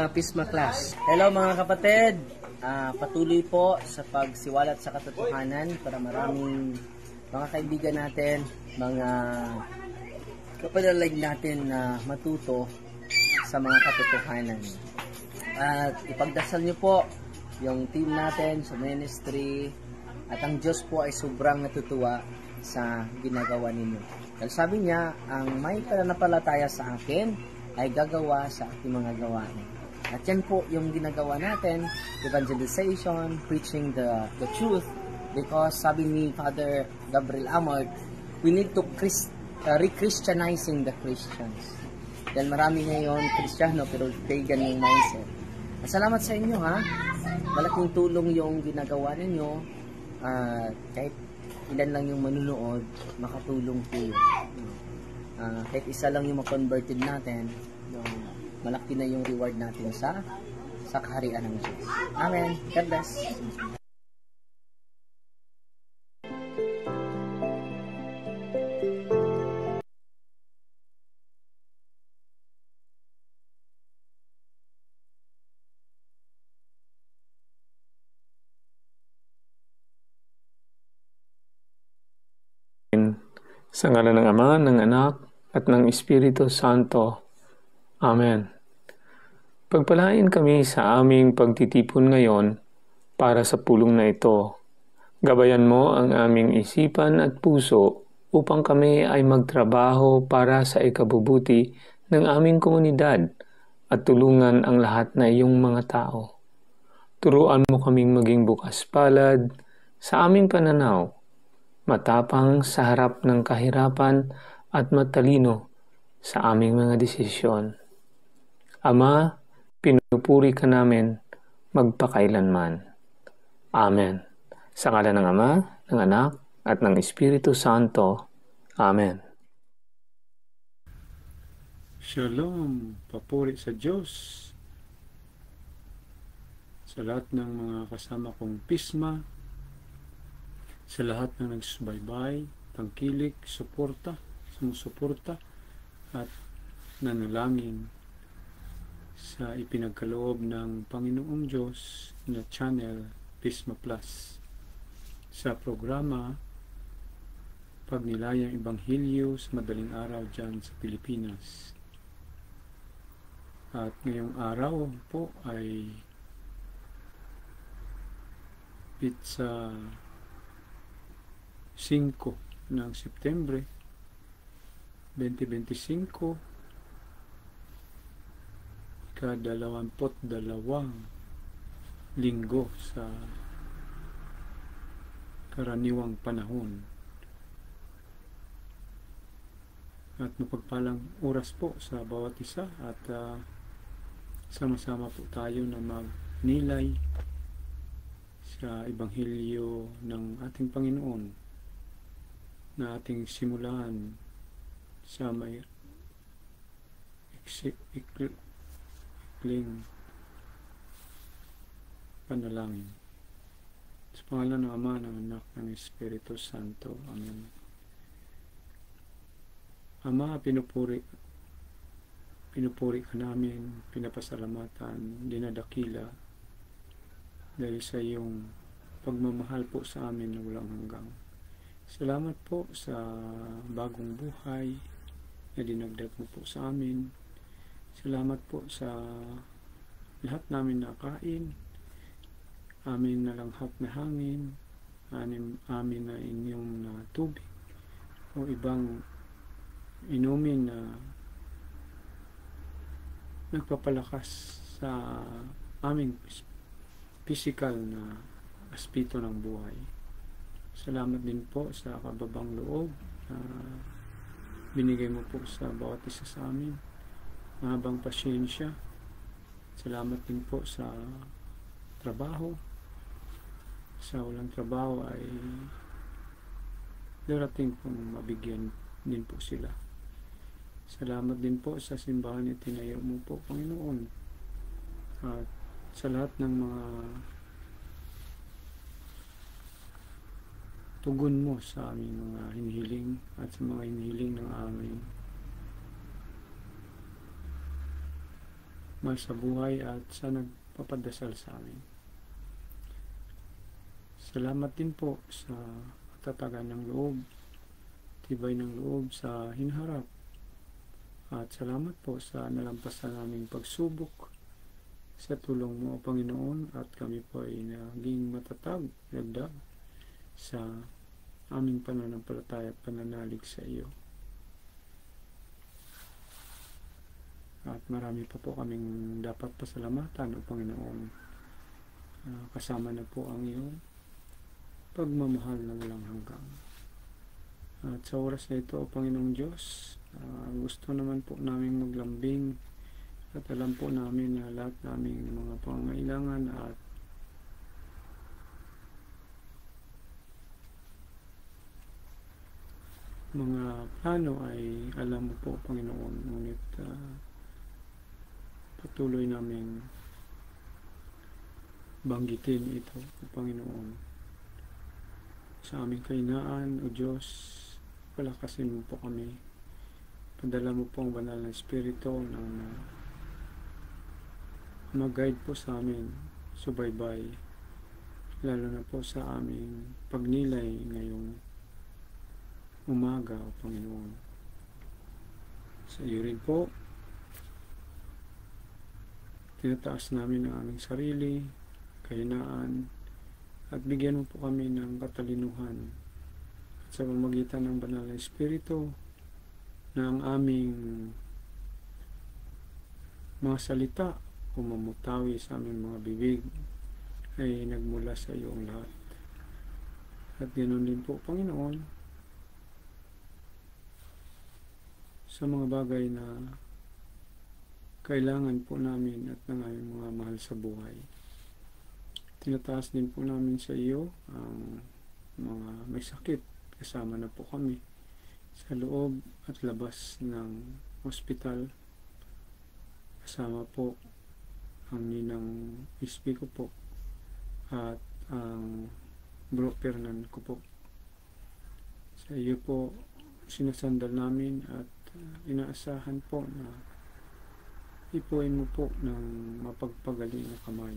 Pisma class. Hello mga kapatid. Patuloy po sa pagsiwalat sa katotohanan para maraming mga kaibigan natin, mga kapanalig natin na matuto sa mga katotohanan. At ipagdasal niyo po yung team natin sa ministry at ang Diyos po ay sobrang natutuwa sa ginagawa ninyo. Dahil sabi niya, ang may pananampalataya sa akin ay gagawa sa ating mga gawain. At yan po yung ginagawa natin, evangelization, preaching the truth, because sabi ni Father Gabriel Amort, we need to re-Christianizing the Christians. Dahil marami ngayon Kristiyano pero pagan yung mindset. Salamat sa inyo ha. Malaking tulong yung ginagawa ninyo. Kahit ilan lang yung manunood, makatulong po yun. Kahit isa lang yung ma-converted natin, malaki na yung reward natin sa kaharian ng Diyos. Amen. God bless. Sa ngalan ng Ama, ng Anak, at ng Espiritu Santo. Amen. Pagpalain kami sa aming pagtitipon ngayon para sa pulong na ito. Gabayan mo ang aming isipan at puso upang kami ay magtrabaho para sa ikabubuti ng aming komunidad at tulungan ang lahat na iyong mga tao. Turuan mo kaming maging bukas palad sa aming pananaw, matapang sa harap ng kahirapan at matalino sa aming mga desisyon. Ama, pinupuri ka namin magpakailanman. Amen. Sa ngalan ng Ama, ng Anak, at ng Espiritu Santo. Amen. Shalom, papuri sa Diyos. Sa lahat ng mga kasama kong Pisma, sa lahat ng nagsubaybay, tangkilik, sumusuporta, at nanalangin sa ipinagkaloob ng Panginoong Diyos na channel Pisma Plus. Sa programa Pagnilayang Ebanghelyo sa madaling araw dyan sa Pilipinas. At ngayong araw po ay pizza 5 ng Setyembre 2025, ika-22 linggo sa karaniwang panahon. At mapagpalang oras po sa bawat isa at sama-sama po tayo na magnilay sa Ebanghelyo ng ating Panginoon na ating simulan sa may ikling panalangin. Sa pangalan ng Ama, ng Anak, ng Espiritu Santo. Amen. Ama, pinupuri ka namin, pinapasalamatan, dinadakila dahil sa iyong pagmamahal po sa amin na walang hanggang. Salamat po sa bagong buhay na dinagdag mo po sa amin. Salamat po sa lahat namin nakain, amin na langhap na hangin, amin na inyong na tubig, o ibang inumin na nagpapalakas sa aming physical na aspito ng buhay. Salamat din po sa kababang loob na binigay mo po sa bawat isa sa amin, mahabang pasyensya. Salamat din po sa trabaho. Sa walang trabaho ay darating pong mabigyan din po sila. Salamat din po sa simbahan na tinayo mo po, Panginoon, at sa lahat ng mga tugon mo sa aming mga hinihiling at sa mga hinihiling ng aming mahal sa buhay at sa nagpapadasal sa amin. Salamat din po sa katatagan ng loob, tibay ng loob sa hinaharap. At salamat po sa nalampasan naming pagsubok sa tulong mo, Panginoon, at kami po ay naging matatag, dagdag sa aming pananampalataya at pananalig sa iyo. At marami pa po kaming dapat pasalamatan, O Panginoon. Kasama na po ang iyong pagmamahal na walang hanggang. At sa oras na ito, O Panginoong Diyos, gusto naman po namin maglambing at alam po namin na lahat naming mga pangangailangan at mga plano ay alam mo po, Panginoon. Ngunit patuloy namin banggitin ito, O Panginoon. Sa aming kahinaan, O Diyos, palakasin mo po kami. Padala mo po ang banal na Espiritu na mag-guide po sa amin, subaybay, lalo na po sa aming pagnilay ngayong umaga, O Panginoon. Sa iyo rin po, tinataas namin ang aming sarili, kahinaan, at bigyan mo po kami ng katalinuhan at sa pamamagitan ng banal na Espiritu na ang aming mga salita o mamutawi sa aming mga bibig ay nagmula sa iyo ang lahat. At ganoon din po, Panginoon, sa mga bagay na kailangan po namin at ng aming mga mahal sa buhay. Tinataas din po namin sa iyo ang mga may sakit, kasama na po kami sa loob at labas ng ospital. Kasama po ang ninang ispi ko po at ang bro Fernan ko po. Sa iyo po sinasandal namin at inaasahan po na ipuin mo po ng mapagpagaling na kamay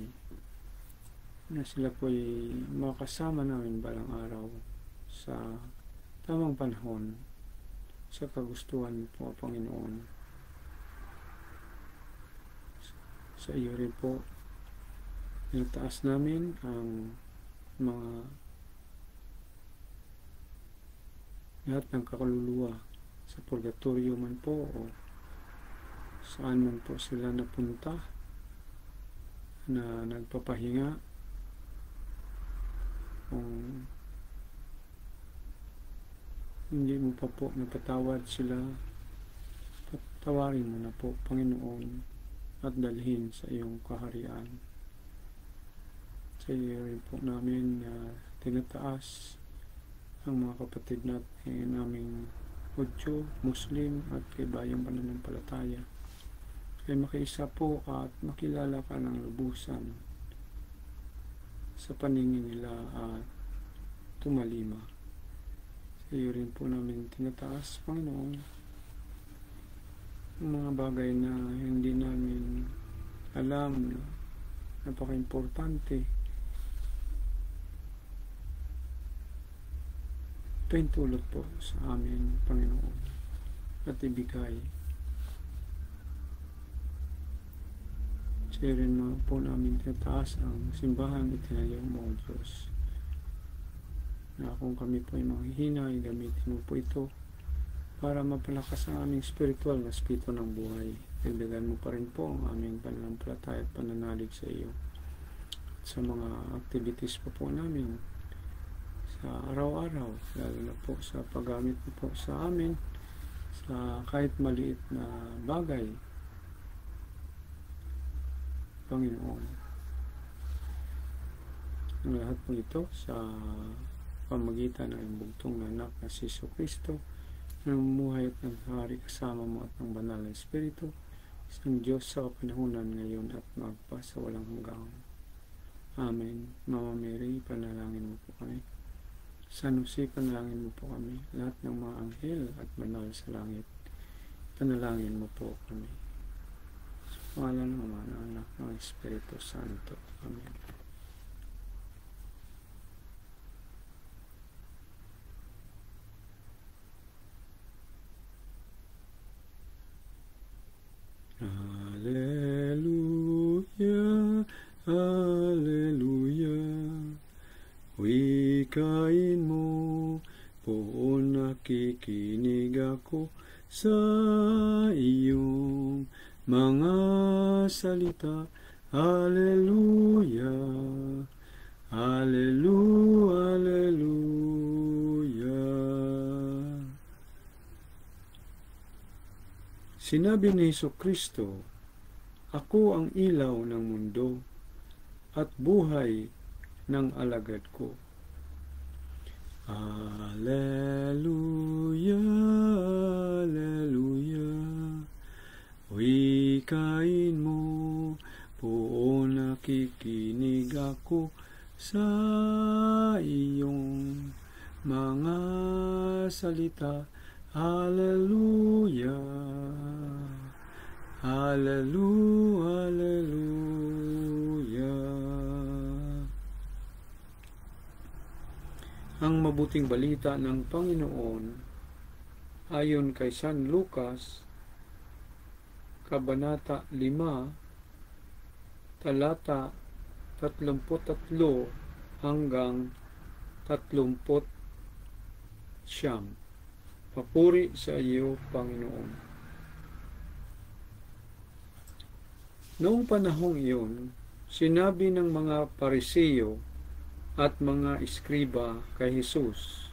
na sila po ay makasama namin balang araw sa tamang panahon sa kagustuhan mo po, Panginoon. Sa iyo rin po tinataas namin ang mga lahat ng kakaluluwa sa purgatorio man po o saan man po sila napunta na nagpapahinga. Kung hindi mo pa po napatawad sila, patawarin mo na po, Panginoon, at dalhin sa iyong kaharian. Sa iyo rin po namin tinataas ang mga kapatid natin, naming Hudyo, Muslim at kaibayang pananampalataya. Kaya makiisa po at makilala ka ng lubusan sa paningin nila at tumalima. Sa iyo rin po namin tinataas, Panginoon, ang mga bagay na hindi namin alam na napaka-importante. Paintulot po sa amin, Panginoon, at ibigay. Sa iyo rin po namin tinataas ang simbahan itinayo mo, Diyos, na kung kami po ay manghihina, ay gamitin mo po ito para mapalakas ang aming spiritual na spirito ng buhay. Dagdagan mo pa rin po ang aming pananampalataya at pananalig sa iyo. At sa mga activities po namin sa araw-araw, lalo na po sa paggamit mo po sa amin sa kahit maliit na bagay, Panginoon. Ang lahat po ito sa pamagitan ng bugtong na anak na si Kristo, na namumuhay at naghahari kasama mo at ng banal na Espiritu, isang Diyos sa kapanahunan ngayon at magpa sa walang hanggang. Amen. Mama Mary, panalangin mo po kami. San Jose, panalangin mo po kami. Lahat ng mga anghel at banal sa langit, panalangin mo po kami. pangalan ng Ama, ng Anak, ng Espiritu Santo. Amen. Hallelujah, Hallelujah. Wikain mo, poon nakikinig ako sa iyong mga salita. Hallelujah, Hallelujah, Hallelujah. Sinabi ni Jesucristo, ako ang ilaw ng mundo at buhay ng alagad ko. Hallelujah, Hallelujah. Wikain mo, poon nakikinig ako sa iyong mga salita. Hallelujah, Hallelujah, Hallelujah. Ang mabuting balita ng Panginoon ayon kay San Lucas, Kabanata 5, talata 33 hanggang 39. Papuri sa iyo, Panginoon. Noong panahong iyon, sinabi ng mga Pariseo at mga iskriba kay Jesus,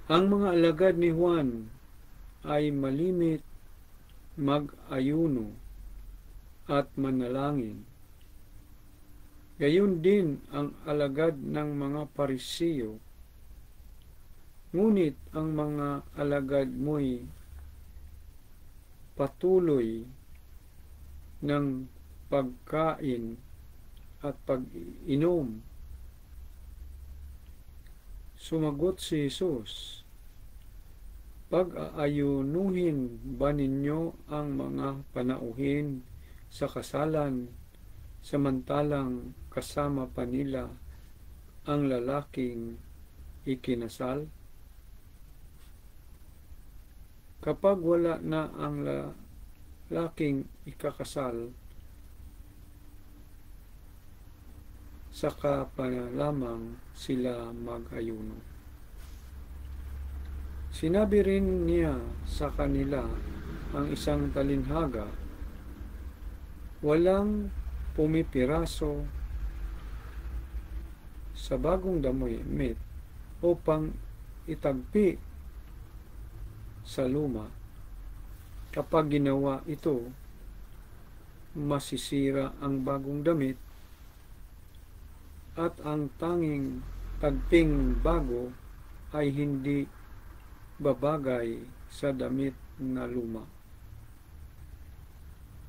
ang mga alagad ni Juan ay malimit mag-ayuno at manalangin. Gayon din ang alagad ng mga Pariseo. Ngunit ang mga alagad mo'y patuloy ng pagkain at pag-inom. Sumagot si Jesus, pag-aayunuhin ba ninyo ang mga panauhin sa kasalan, samantalang kasama pa nila ang lalaking ikinasal? Kapag wala na ang lalaking ikakasal, saka pa lamang sila mag-ayuno. Sinabi rin niya sa kanila ang isang talinhaga, walang pumipiraso sa bagong damit upang itagpi sa luma. Kapag ginawa ito, masisira ang bagong damit at ang tanging tagping bago ay hindi babagay sa damit na luma.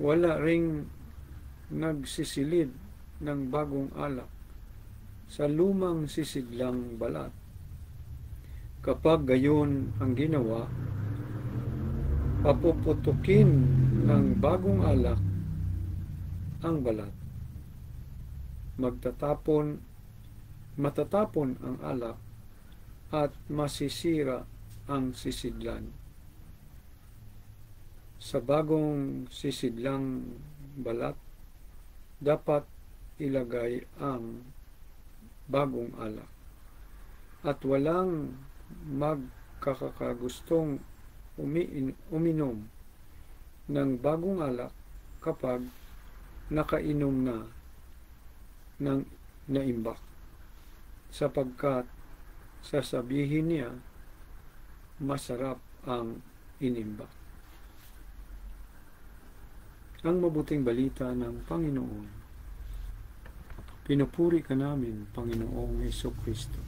Wala ring nagsisilid ng bagong alak sa lumang sisidlang balat. Kapag gayon ang ginawa, papuputukin ng bagong alak ang balat. Matatapon ang alak at masisira ang sisidlan. Sa bagong sisidlang balat, dapat ilagay ang bagong alak. At walang magkakagustong uminom ng bagong alak kapag nakainom na ng naimbak, sapagkat sasabihin niya masarap ang inimbak. Ang mabuting balita ng Panginoon. Pinupuri ka namin, Panginoong Jesucristo.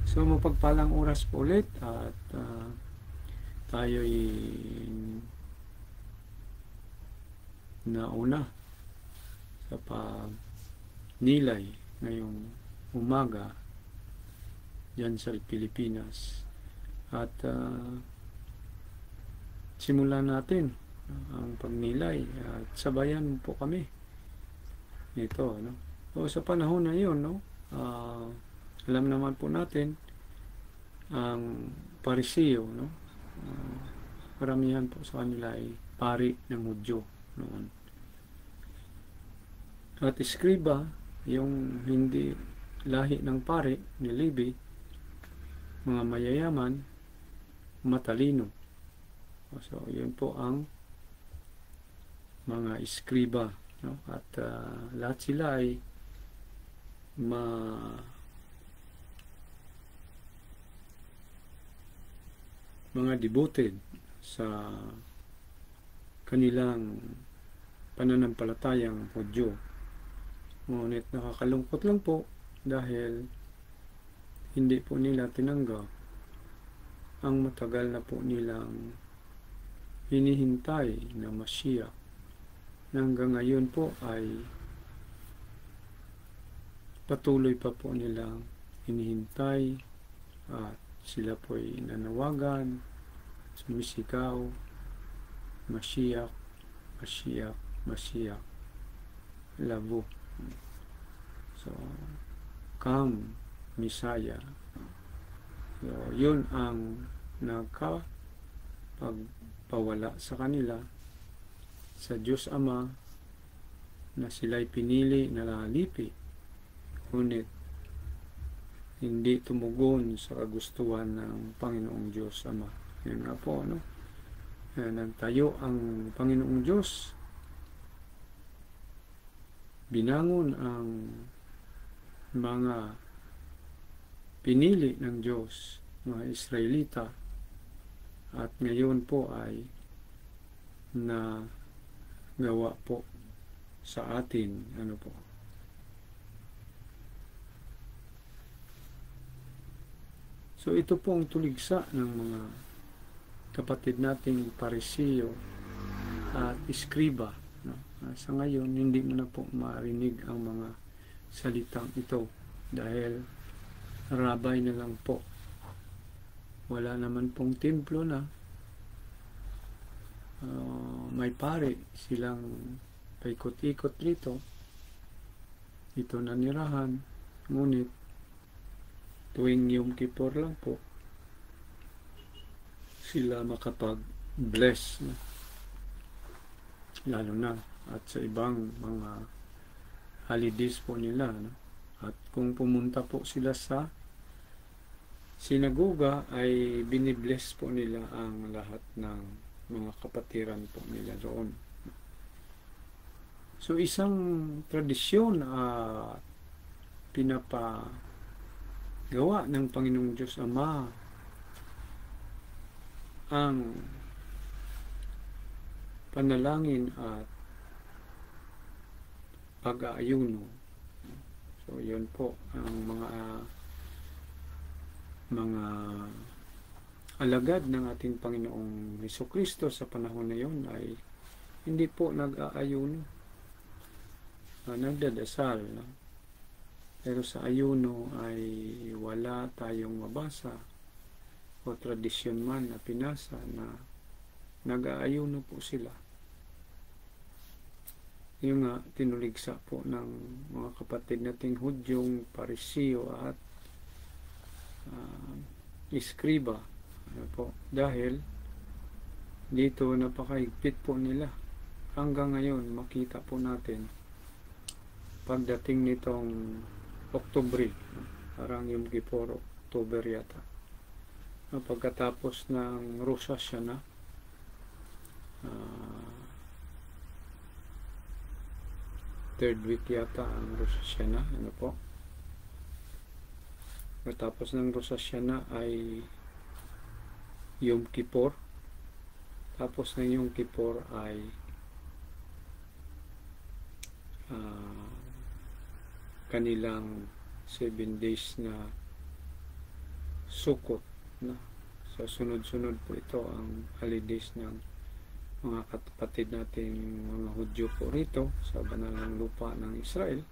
So mapagpalang oras po ulit at tayo'y nauna sa pagnilay ngayong umaga dyan sa Pilipinas. At simulan natin ang pagnilay at sabayan po kami nito, no? So sa panahon na yun, no, alam naman po natin ang Pariseo, no, karamihan po sa kanila ay pari ng Hudyo noon. At iskriba, yung hindi lahi ng pari ni Levi, mga mayayaman, matalino. So yun po ang mga iskriba, no? At lahat sila ay mga devoted sa kanilang pananampalatayang Hudyo. Ngunit nakakalungkot lang po dahil hindi po nila tinanggap ang matagal na po nilang hinihintay na Mashiach. Hanggang ngayon po ay patuloy pa po nilang hinihintay at sila po ay nanawagan, sumisigaw, Mashiach, Mashiach, Mashiach, labo. So, come, Messiah. So, yun ang nagkapagpawala sa kanila sa Diyos Ama na sila'y pinili na lalipi, ngunit hindi tumugon sa kagustuhan ng Panginoong Diyos Ama. Yan nga po, no? Nagtayo ang Panginoong Diyos, binangon ang mga pinili ng Diyos, mga Israelita, at ngayon po ay na gawa po sa atin, ano po. So ito po ang tuligsa ng mga kapatid nating Pariseo at Iskriba, no? Sa ngayon, hindi mo na po marinig ang mga salitang ito dahil rabay na lang po. Wala naman pong templo na. May pare silang paikot-ikot rito. Ito nanirahan. Ngunit tuwing Yom Kippur lang po sila makapag-bless, no? Lalo na at sa ibang mga holidays po nila, no? At kung pumunta po sila sa sinagoga ay binibless po nila ang lahat ng mga kapatiran po nila roon. So isang tradisyon pinapagawa ng Panginoong Diyos Ama ang panalangin at pag-aayuno. So yun po ang mga alagad ng ating Panginoong Hesukristo sa panahon na yun ay hindi po nag-aayuno, nagdadasal, no? Pero sa ayuno ay wala tayong mabasa o tradisyon man na pinasa na nag-aayuno po sila. Yung nga tinuligsa po ng mga kapatid nating Hudyong Pariseo at Iskriba, ano po, dahil dito napakahigpit po nila. Hanggang ngayon makita po natin pagdating nitong Oktubre, parang yung Kippur, October yata, pagkatapos ng Rosh Hashanah, third week yata ang Rosh Hashanah, ano po. Pagkatapos ng Rosh Hashanah ay Yom Kippur. Tapos ng Yom Kippur ay kanilang 7 days na Sukkot, na so sunod-sunod po ito ang holidays ng mga kapatid nating mga Hudyo po rito sa banal ng lupa ng Israel,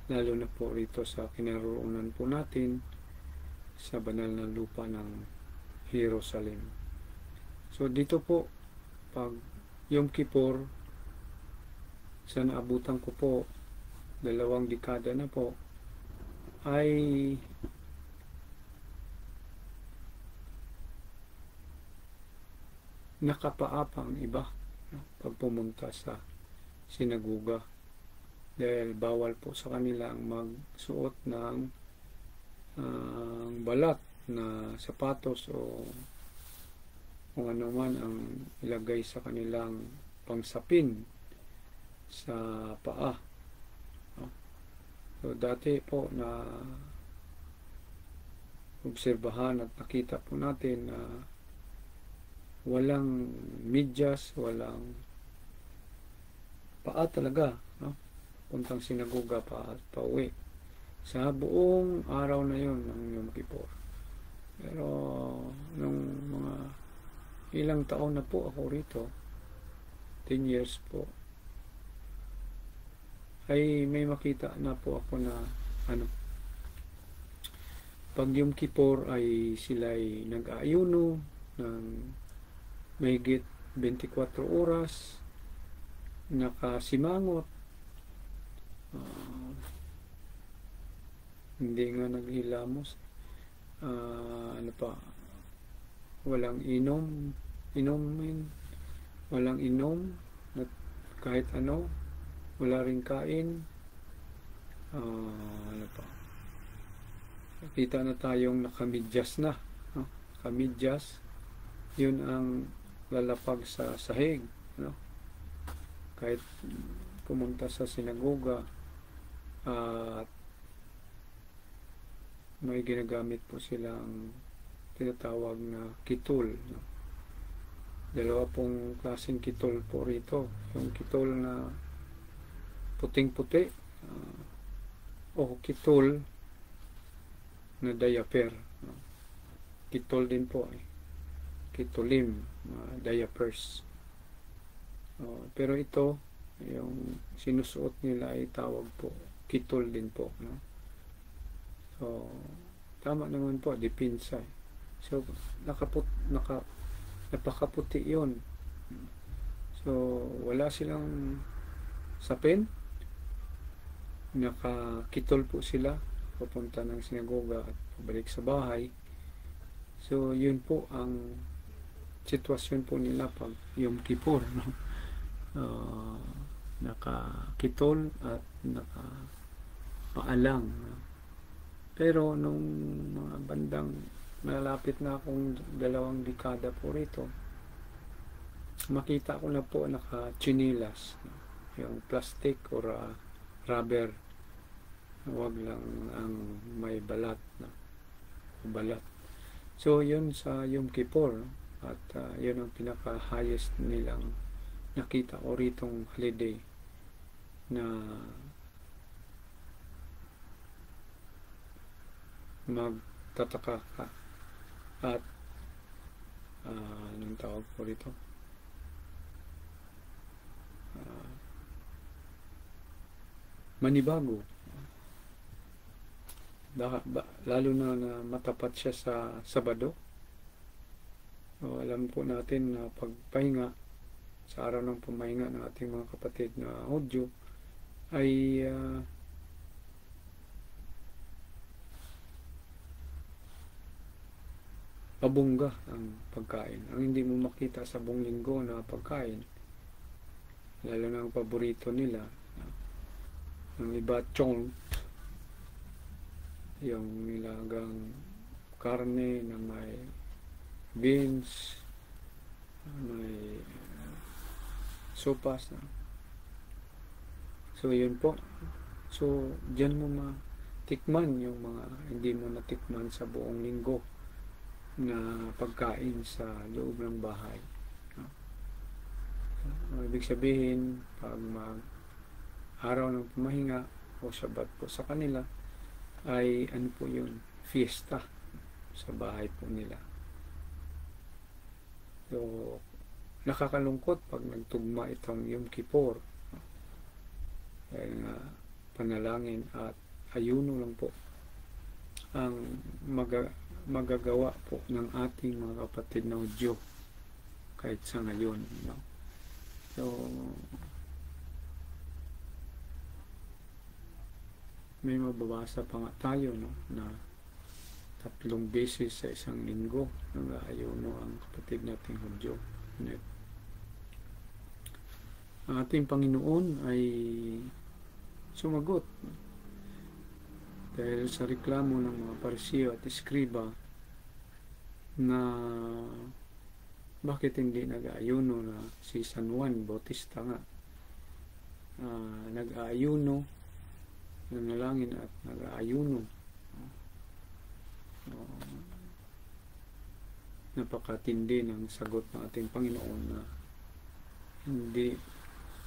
lalo na po rito sa kinaroroonan po natin sa banal na lupa ng Jerusalem. So dito po pag Yom Kippur, sa naabutan ko po, 2 dekada na po, ay nakapaapa ang iba, no, pag pumunta sa sinaguga, dahil bawal po sa kanila ang magsuot ng balat na sapatos o kung ano man ang ilagay sa kanilang pangsapin sa paa. No? So dati po na obserbahan at nakita po natin na walang medyas, walang paa talaga, no? Puntang sinagoga pa at pauwi sa buong araw na yon ng Yom Kippur. Pero nung mga ilang taon na po ako rito, 10 years po, ay may makita na po ako na pag Yom Kippur ay sila'y nag-aayuno ng mahigit 24 oras, nakasimangot, hindi nga naghilamos, walang inumin, walang inom, at kahit ano, wala ring kain, nakita na tayong nakamidyas na, no? Nakamidyas, yun ang lalapag sa sahig, no? Kahit pumunta sa sinagoga at may ginagamit po silang tinatawag na kitol, no? 2 pong klaseng kitol po rito, yung kitol na puting-puti o kitol na diaper, no? Kitol din po kitolim, diapers. Pero ito, yung sinusuot nila ay tawag po kitol din po, no? So tama naman po, dipinsa. So napakaputi yun. So wala silang sapin, nakakitol po sila papunta ng sinagoga at pabalik sa bahay. So yun po ang sitwasyon po nila pag Yom Kippur, no? Nakakitol at nakapaalang, no? Pero nung mga bandang malapit na akong 2 dekada po rito, makita ko na po naka-chinilas, no? Yung plastic or rubber, wag lang ang may balat, no? Balat. So yun sa Yom Kippur, no? At yun ang pinaka-highest nilang nakita ko ritong holiday na magtataka ka at anong tawag po rito, manibago, lalo na matapat siya sa Sabado. So, alam po natin na pagpahinga sa araw ng pamahinga ng ating mga kapatid na Hudyo ay pabungga ang pagkain. Ang hindi mo makita sa buong linggo na pagkain, lalo na ang paborito nila, ang iba chong, yung nilagang karne na may beans, may sopas, no? So yun po, so dyan mo matikman yung mga hindi mo natikman sa buong linggo na pagkain sa loob ng bahay, no? Ibig sabihin, pag araw ng pumahinga o Sabat po sa kanila ay ano po yun, fiesta sa bahay po nila. So nakakalungkot pag nagtugma itong Yom Kippur, no? Dahil nga panalangin at ayuno lang po ang magagawa po ng ating mga kapatid na Hudyo kahit sa ngayon, no? So, may mababasa pa nga tayo, no, na 3 beses sa isang linggo nag-aayuno ang kapatid nating Hudyo. Ang ating Panginoon ay sumagot dahil sa reklamo ng mga Parisiyo at Eskriba na bakit hindi nag-aayuno na si San Juan Bautista nga nag-aayuno, nanalangin at nag-aayuno. Napakatindi ng sagot ng ating Panginoon na hindi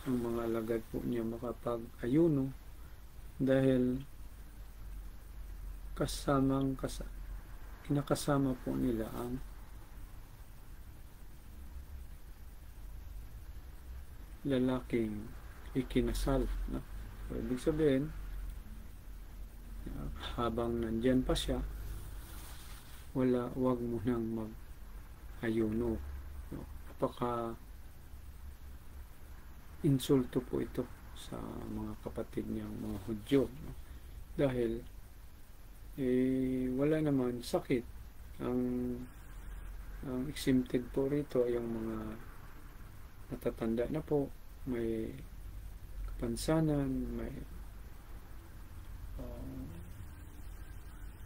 ang mga alagad po niya makapag-ayuno dahil kinakasama po nila ang lalaking ikinasal, no? So, ibig sabihin, habang nandyan pa siya, wag mo nang mag-ayuno, no? Insulto po ito sa mga kapatid niyang mga Hudyo, no? Dahil wala naman sakit. Ang exempted po rito ay yung mga natatanda na po, may kapansanan,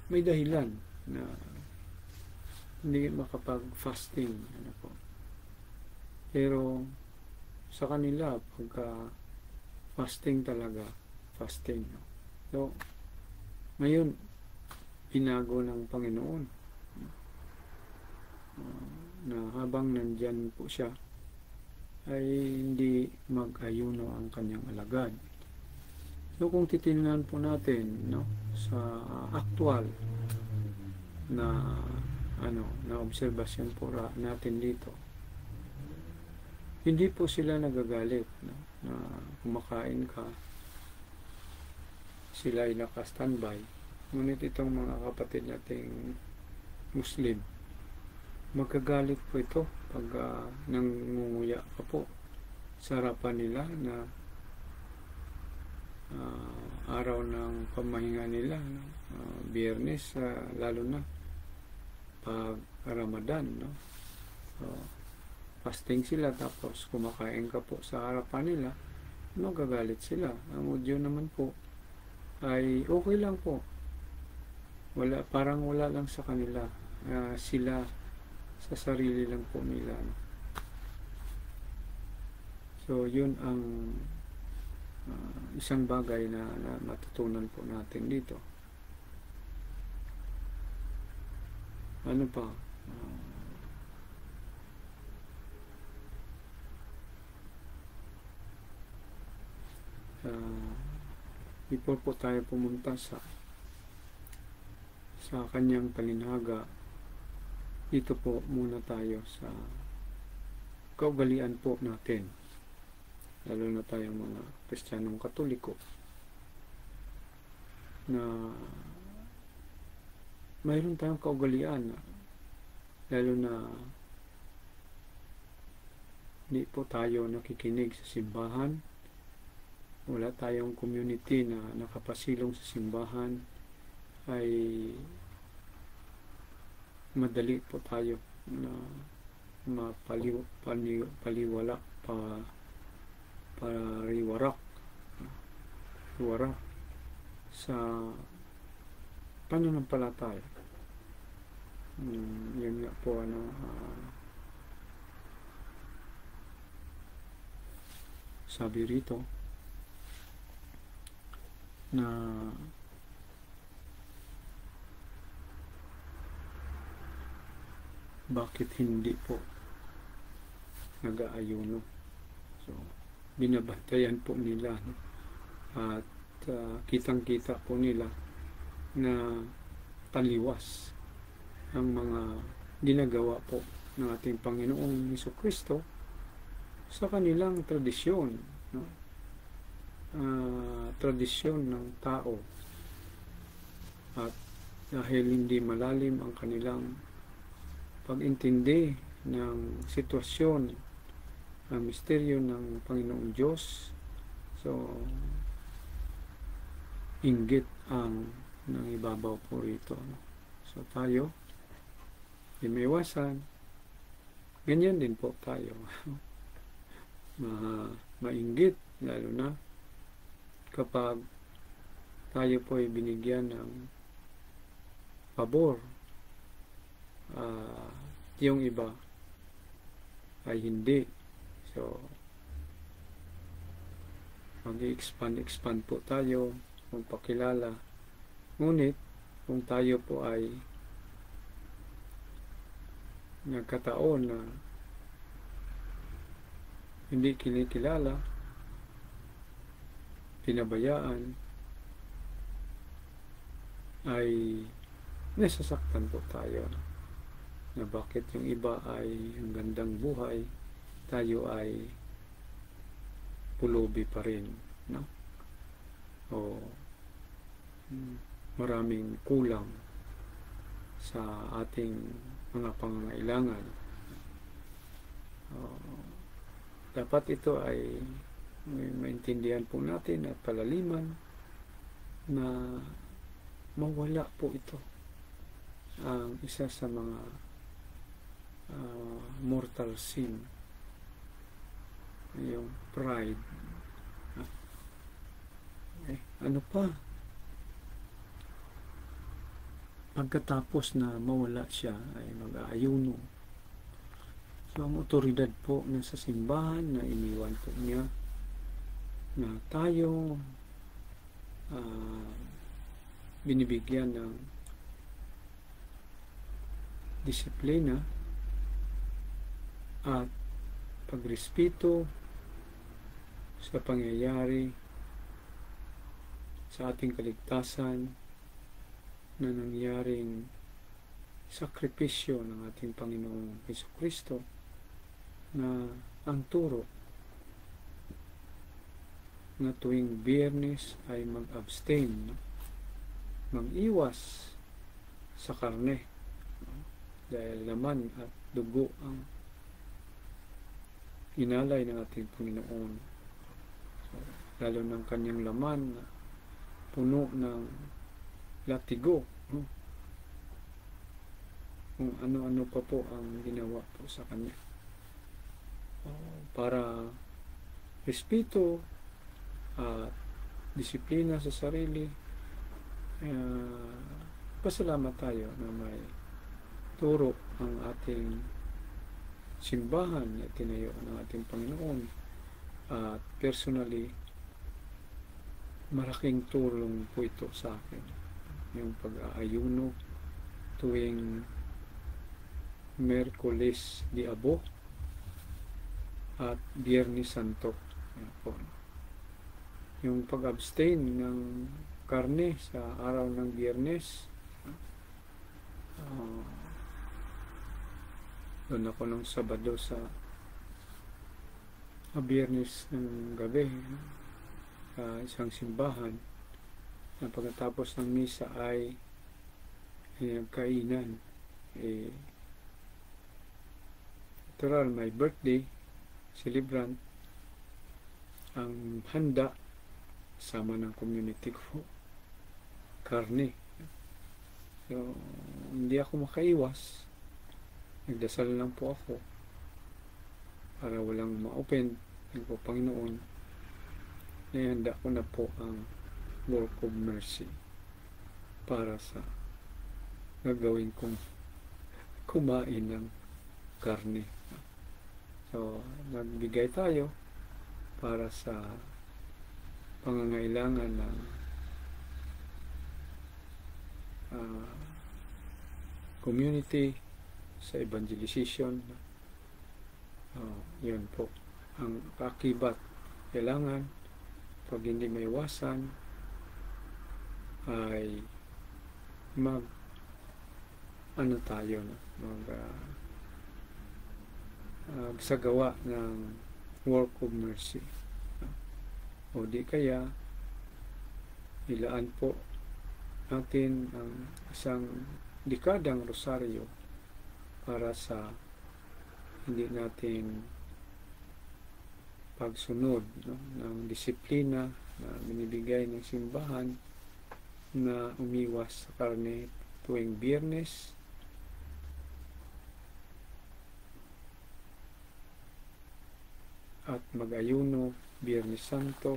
may dahilan na hindi makapag-fasting, ano po. Pero sa kanila, pagka fasting talaga, fasting, no? So, ngayon, binago ng Panginoon na habang nandyan po siya, ay hindi mag-ayuno ang kanyang alagad. So, kung titingnan po natin, no, sa actual na na obserbasyon po natin dito, hindi po sila nagagalit, no, na kumakain ka, sila ay naka-standby. Ngunit itong mga kapatid nating Muslim, magagalit po ito pag nangunguya ka po sa harapan nila na araw ng pamahinga nila, no? Biyernes, lalo na pag Ramadan, no? So, fasting sila, tapos kumakain ka po sa harapan nila, magagalit sila. Ang Hudyo naman po ay okay lang po, parang wala lang sa kanila, sila sa sarili lang po nila, no? So yun ang isang bagay na matutunan po natin dito. Ano pa? Before po tayo pumunta sa kanyang palinhaga, dito po muna tayo sa kaugalian po natin, lalo na tayong mga Kristiyanong Katoliko, na mayroon tayong kaugalian, lalo na hindi po tayo nakikinig sa simbahan, wala tayong community na nakapasilong sa simbahan, ay madali po tayo na pariwarak sa pananampalataya. Yun nga po, sabi rito na bakit hindi po nag-aayuno. So, binabantayan po nila, no? At kitang-kita po nila na taliwas ang mga ginagawa po ng ating Panginoong Hesukristo sa kanilang tradisyon, no? Tradisyon ng tao. At dahil hindi malalim ang kanilang pag-intindi ng sitwasyon ang misteryo ng Panginoong Diyos. So, inggit ang nangibabaw po rito. So, tayo, di maiwasan, ganyan din po tayo. Mainggit, lalo na kapag tayo po ay binigyan ng pabor, yung iba ay hindi. So, mag-expand po tayo, magpakilala. Ngunit, kung tayo po ay nagkataon na hindi kinikilala, pinabayaan, ay nasasaktan po tayo na bakit yung iba ay ang gandang buhay, tayo ay pulubi pa rin, no? O maraming kulang sa ating mga pangangailangan. Dapat ito ay maintindihan po natin at palaliman na mawala po ito. Ang isa sa mga mortal sin, yung pride. Ano pa? Pagkatapos na mawala siya ay mag-aayuno. So ang otoridad po na sa simbahan na iniwan po niya na tayo binibigyan ng disiplina at pagrespeto sa pangyayari sa ating kaligtasan na nangyaring sakripisyo ng ating Panginoong Jesucristo, na ang turo na tuwing Biyernes ay mag-abstain, mag-iwas sa karne, dahil laman at dugo ang inalay ng ating Panginoon. So, lalo ng kanyang laman na puno ng latigo, kung ano-ano pa po ang ginawa po sa kanya para respeto at disiplina sa sarili. Pasalamat tayo na may turo ang ating simbahan na tinayo ng ating Panginoon, at personally malaking tulong po ito sa akin, yung pag-aayuno tuwing Miyerkules di Abo at Biyernes Santo. Yung pag-abstain ng karne sa araw ng Biyernes, doon ako ng Sabado sa Biyernes ng gabi sa isang simbahan, na pagkatapos ng misa ay kainan. Natural, may birthday celebrant, ang handa sama ng community ko, karne. So, hindi ako makaiwas, nagdasal lang po ako para walang ma-open ng Panginoon. Nihanda ko na po ang work of mercy para sa gagawin kong kumain ng karne. So, nagbigay tayo para sa pangangailangan ng community, sa evangelization. Yun po ang kaakibat. Kailangan, pag hindi may iwasan, ay magsagawa ng work of mercy. O di kaya ilaan po natin ang isang dekadang rosaryo para sa hindi natin pagsunod, no, ng disiplina na binibigay ng simbahan na umiwas sa karne tuwing Biyernes at mag-ayuno Biyernes Santo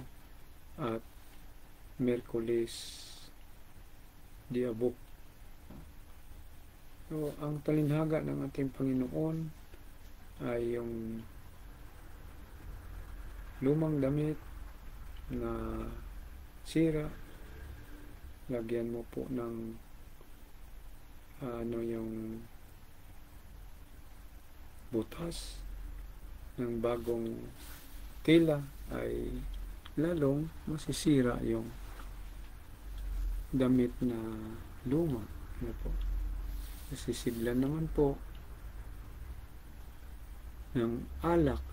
at Miyerkules Diabo. So, ang talinhaga ng ating Panginoon ay yung lumang damit na sira, lagyan mo po ng yung butas ng bagong tela, ay lalong masisira yung damit na luma. Ano po? Nasisiglan naman po ng alak,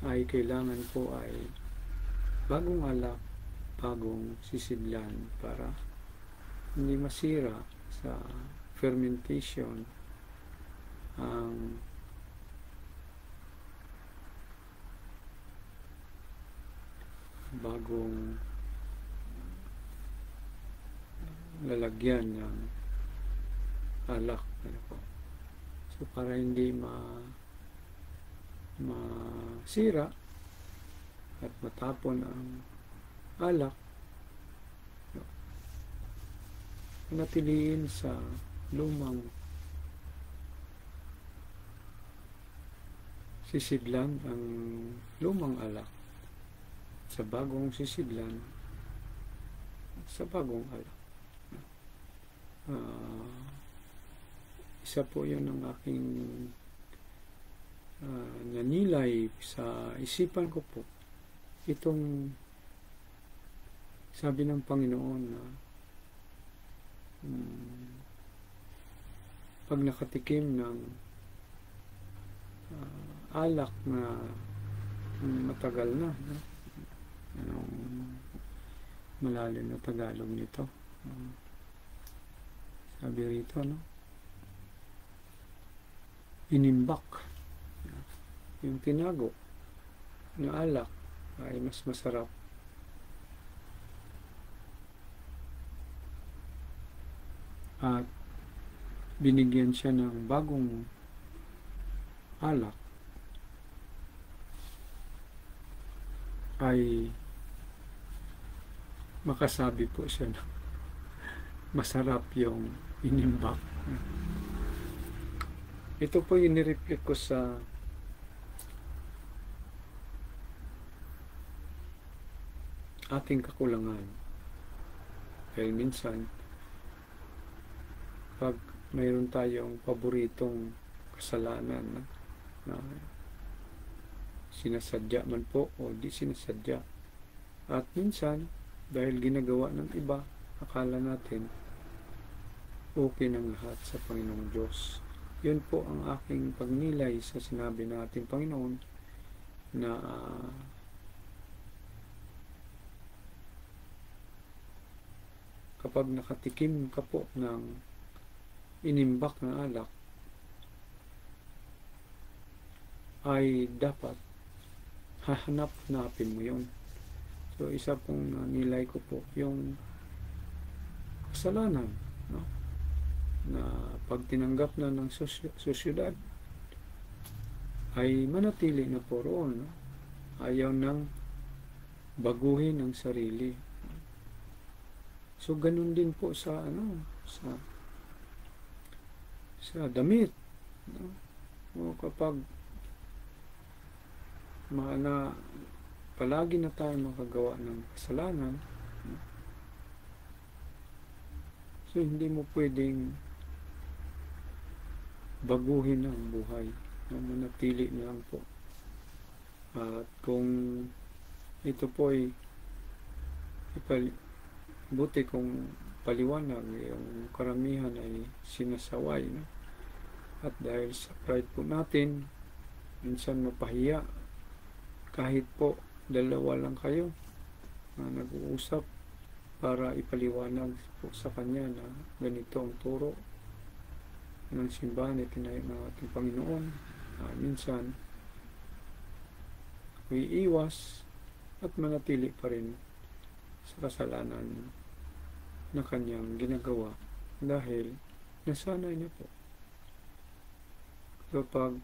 ay kailangan po ay bagong alak, bagong sisidlan para hindi masira sa fermentation ang bagong lalagyan ng alak. Ano po? So para hindi masira at matapon ang alak, natiliin sa lumang sisidlan ang lumang alak, sa bagong sisidlan sa bagong alak. Isa po yun ang aking nanilay sa isipan ko po, itong sabi ng Panginoon na pag nakatikim ng alak na matagal na, anong malalim na Tagalog nito, sabi rito, no? Inimbak, yung tinago na alak ay mas masarap at binigyan siya ng bagong alak, ay makasabi po siya na masarap yung inimbak. Ito po yung nireflect ko sa ating kakulangan. Dahil minsan, pag mayroon tayong paboritong kasalanan na sinasadya man po o di sinasadya, at minsan dahil ginagawa ng iba, akala natin okay ng lahat sa Panginoong Diyos. Yun po ang aking pagnilay sa sinabi ng ating Panginoon na kapag nakatikim ka po ng inimbak na alak, ay dapat hahanap-hanapin mo yun. So isa pong nilay ko po yung kasalanan, no? Na pag tinanggap na ng sosyedad ay manatili na po roon, no? Ayaw nang baguhin ang sarili. So ganun din po sa sa damit, no? O kapag palagi na tayo makagawa ng kasalanan, no? So hindi mo pwedeng baguhin ang buhay, no? Manatili na lang po. At kung ito po ay buti kung paliwanag, yung karamihan ay sinasaway, no? At dahil sa pride po natin, minsan mapahiya kahit po dalawa lang kayo na nag-uusap para ipaliwanag po sa kanya na ganito ang turo ng simbahan, itinayo ng ating Panginoon. Minsan iiwas at manatili pa rin sa kasalanan na kanyang ginagawa dahil nasanay niya po. So pag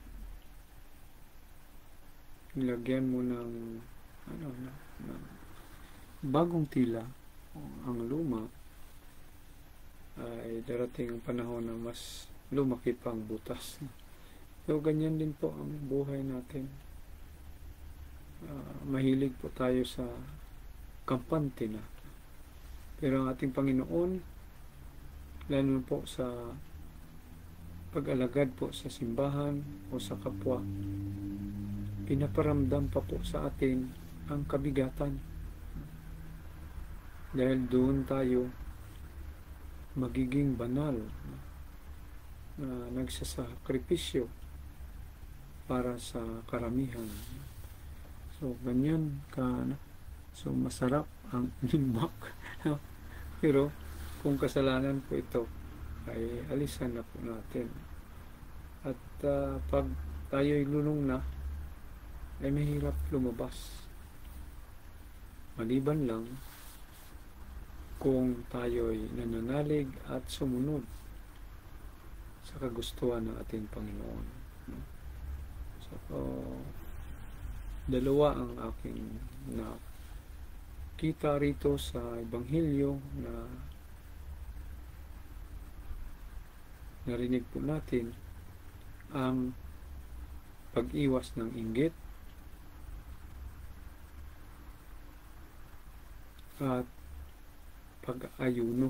nilagyan mo ng bagong tila ang luma, ay darating ang panahon na mas lumaki pa ang butas. So ganyan din po ang buhay natin. Mahilig po tayo sa kampante na. Pero ang ating Panginoon, lalo po sa pag-alagad po sa simbahan o sa kapwa, pinaparamdam pa po sa atin ang kabigatan. Dahil doon tayo magiging banal na nagsasakripisyo para sa karamihan. So, ganyan ka. So, masarap ang limbak. Pero, kung kasalanan po ito, ay alisan na po natin. At pag tayo'y lulong na, ay mahirap lumabas. Maliban lang kung tayo'y nananalig at sumunod sa kagustuhan ng ating Panginoon. So, dalawa ang aking nakita rito sa Ebanghelyo na narinig po natin, ang pag-iwas ng inggit at pag-ayuno.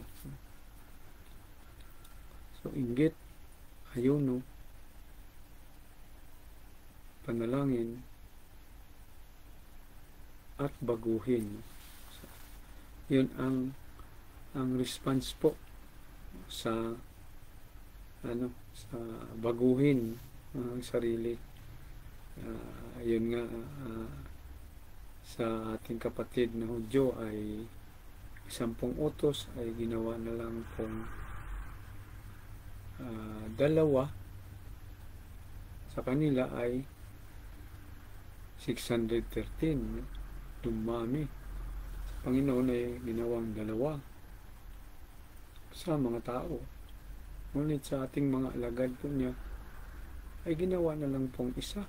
So, inggit, ayuno, panalangin, at baguhin. So, yun ang response po sa sa baguhin ang sarili. Yun nga, sa ating kapatid na Hudyo ay 10 utos ay ginawa na lang pong 2. Sa kanila ay 613. Dumami. Sa Panginoon ay ginawang 2 sa mga tao. Ngunit sa ating mga alagad po niya ay ginawa na lang pong 1.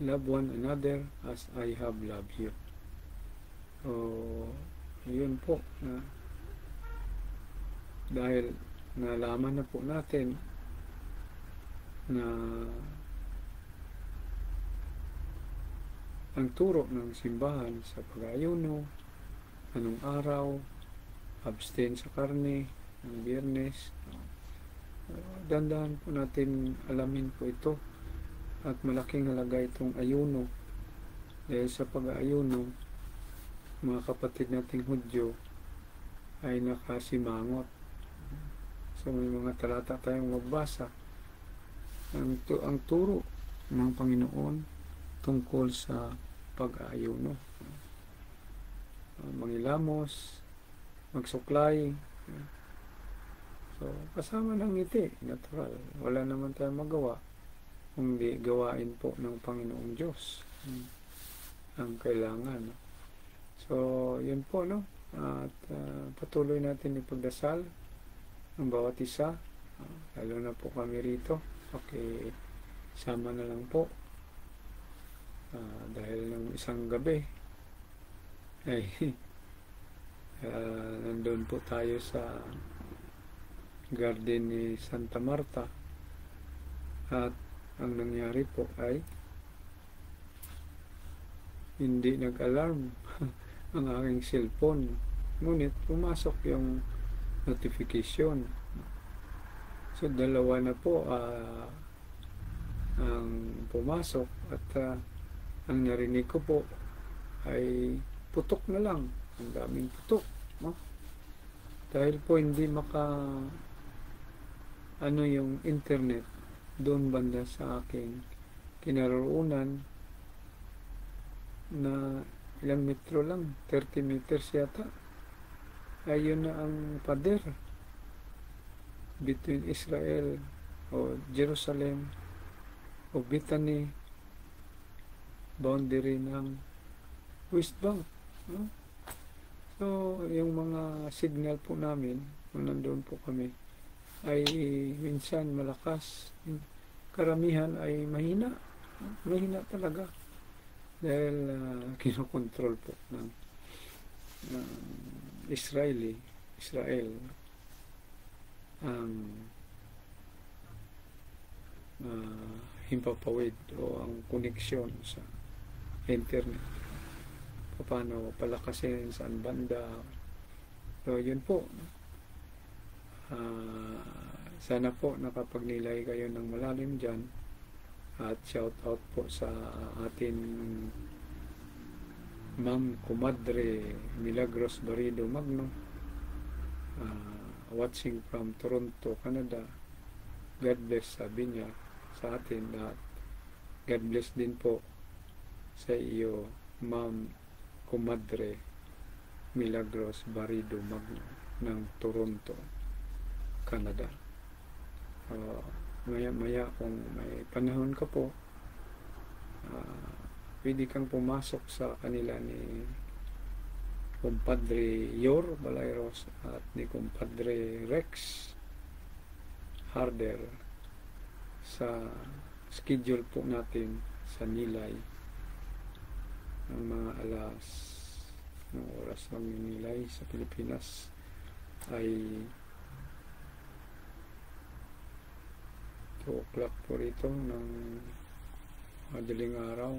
Love one another as I have loved you. So, yun po na dahil nalaman na po natin na ang turo ng simbahan sa pag-ayuno, anong araw, abstain sa karne, ng Biyernes, dandahan po natin alamin po ito at malaking halaga itong ayuno dahil sa pag-ayuno mga kapatid nating Hudyo ay nakasimangot. So may mga talata tayong magbasa ang turo ng Panginoon tungkol sa pag-ayuno, mangilamos, magsuklay. So, kasama ng ngiti, natural. Wala naman tayong magawa kundi gawain po ng Panginoong Diyos ang kailangan. So, yun po, no? At patuloy natin ipagdasal ang bawat isa. Lalo na po kami rito. Okay, sama na lang po. Dahil ng isang gabi ay nandun po tayo sa garden ni Santa Marta at ang nangyari po ay hindi nag-alarm ang aking cellphone, ngunit pumasok yung notification. So 2 na po ang pumasok at ang narinig ko po ay putok na lang, ang daming putok, no? Dahil po hindi yung internet doon banda sa aking kinaroroonan na ilang metro lang, 30 meters yata. Ayun na ang pader between Israel o Jerusalem o Bethany boundary ng West Bank. No? So, yung mga signal po namin, kung nandun po kami, ay minsan malakas. Karamihan ay mahina. Mahina talaga. Dahil kinokontrol po ng Israel ang himpapawid o ang koneksyon sa internet. Paano palakasin, saan banda. So, yun po. Sana po nakapagnilay kayo ng malalim dyan. At shout out po sa atin Ma'am Comadre Milagros Barido Magno, watching from Toronto, Canada. God bless, sabi niya sa atin. At God bless din po sa iyo, Ma'am Comadre Milagros Barido Magno ng Toronto, Canada. Maya kung may panahon ka po, pwede kang pumasok sa kanila ni Compadre Yor Balairos at ni Compadre Rex Harder sa schedule po natin sa Nilay ng mga ng oras ng Nilay sa Pilipinas ay 2 o'clock po rito ng madaling araw.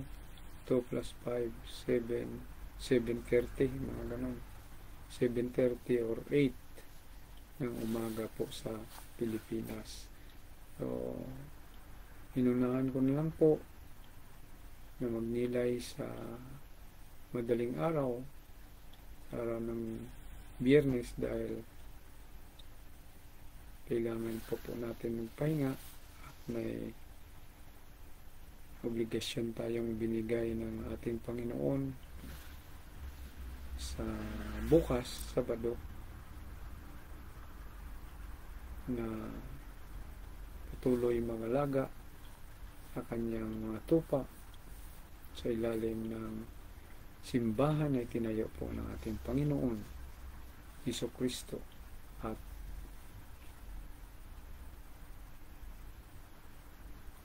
2 plus 5, 7:30, mga ganon. 7:30 or 8 ng umaga po sa Pilipinas. So, inunahan ko na lang po na magnilay sa madaling araw ng Biyernes dahil kailangan po natin magpahinga at may obligasyon tayong binigay ng ating Panginoon sa bukas, Sabado, na patuloy mag-alaga sa kanyang mga tupa sa ilalim ng simbahan na itinayo po ng ating Panginoon Jesucristo. At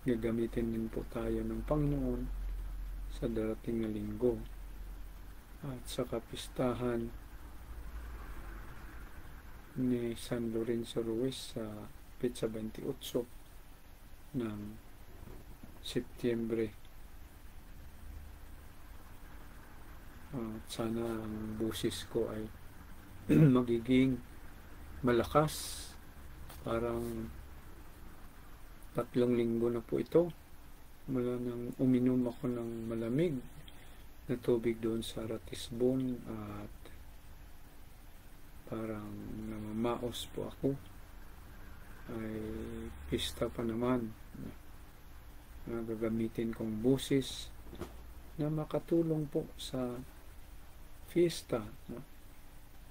gagamitin din po tayo ng Panginoon sa darating na linggo at sa kapistahan ni San Lorenzo Ruiz sa Petsa 28 ng Setyembre. Sana ang busis ko ay magiging malakas. Parang 3 linggo na po ito mula nang uminom ako ng malamig na tubig doon sa Ratisbon at parang namamaos po ako. Ay pista pa naman na gagamitin kong busis na makatulong po sa fiesta, no?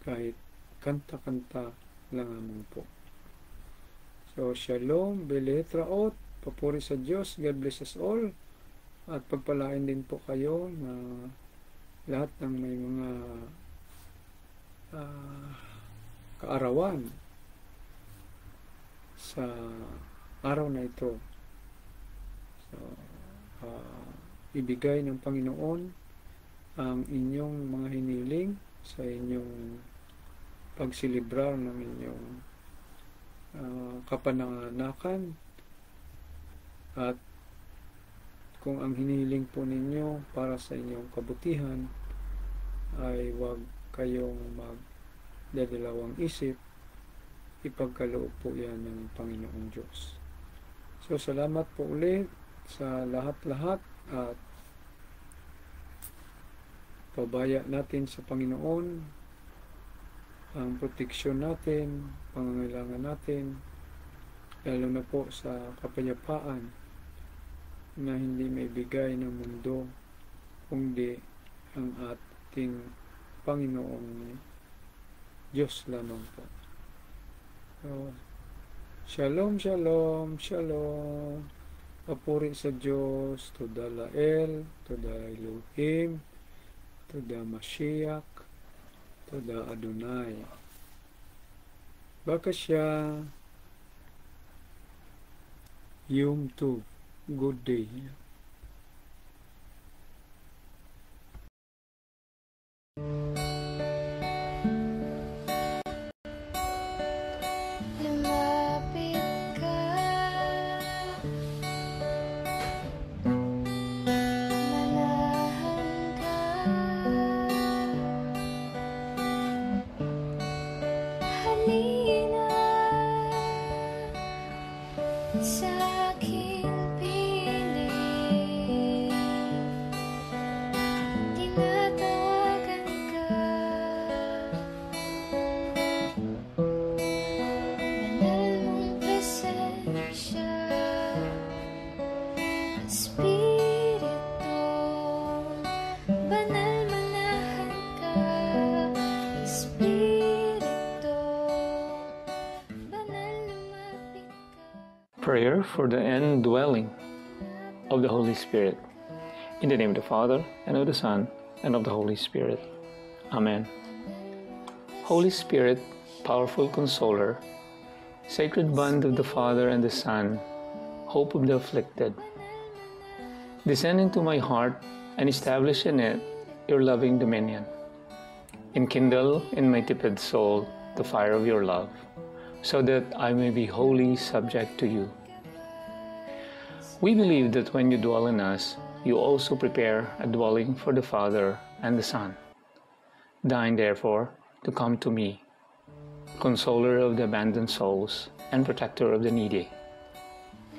Kahit kanta-kanta lang naman po. So, shalom, beletraot, papuri sa Diyos, God bless us all, at pagpalain din po kayo na lahat ng may mga kaarawan sa araw na ito. So, ibigay ng Panginoon ang inyong mga hiniling sa inyong pagsilibrar ng inyong kapananakan, at kung ang hinihiling po ninyo para sa inyong kabutihan ay huwag kayong magdadalawang isip, ipagkaloob po yan ng Panginoong Diyos. So salamat po ulit sa lahat-lahat at pabaya natin sa Panginoon ang proteksyon natin, pangangailangan natin, lalo na po sa kapayapaan na hindi may bigay ng mundo kundi ang ating Panginoong Diyos lamang po. So, shalom, shalom, shalom. Papuri sa Diyos, to the Lael, to the Elohim, to the Mashiach, to the Adonai. Baka siya Yom Tov, good day. Lumapit ka, manahan ka, halina sa aking piling, tinatawagan ka, banal mong presensya, Espiritu, banal manahan ka, Espiritu, banal lumapit ka. Prayer for the indwelling of the Holy Spirit. In the name of the Father, and of the Son, and of the Holy Spirit. Amen. Holy Spirit, powerful consoler, sacred bond of the Father and the Son, hope of the afflicted, descend into my heart and establish in it your loving dominion. Enkindle in my tepid soul the fire of your love, so that I may be wholly subject to you. We believe that when you dwell in us, you also prepare a dwelling for the Father and the Son. Deign, therefore, to come to me, consoler of the abandoned souls and protector of the needy.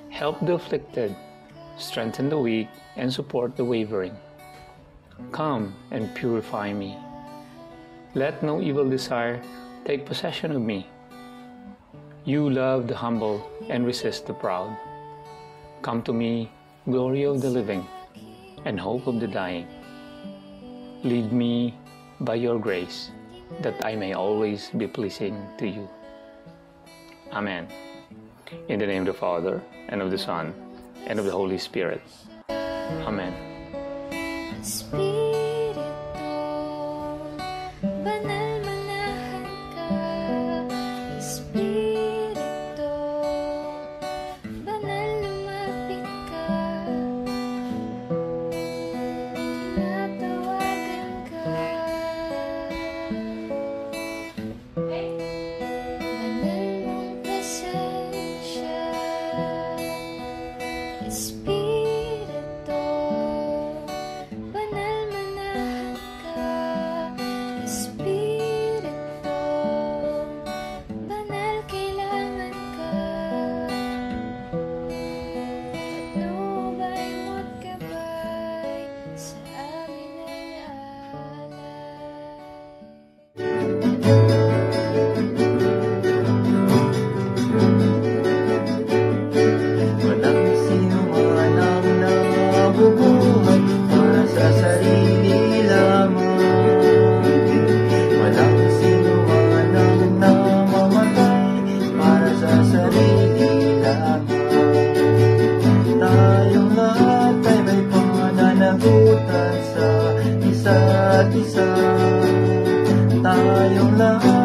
Help the afflicted, strengthen the weak, and support the wavering. Come and purify me. Let no evil desire take possession of me. You love the humble and resist the proud. Come to me, glory of the living, and hope of the dying. Lead me by your grace, that I may always be pleasing to you. Amen. In the name of the Father, and of the Son, and of the Holy Spirit. Amen. Espiritu, banal manahan ka, Espiritu, banal lumapit ka, tinatawagan ka, banal mong presensya, Espiritu, banal manahan ka, Espiritu, banal kailangan ka, patnubay mo't gabay sa amin ay alay. Walang sino man ang nabubuhay para sa sarili lamang. Walang sino man ang namamatay para sa sarili lamang. Tayong lahat ay may pananagutan sa isa't isa. Tayong lahat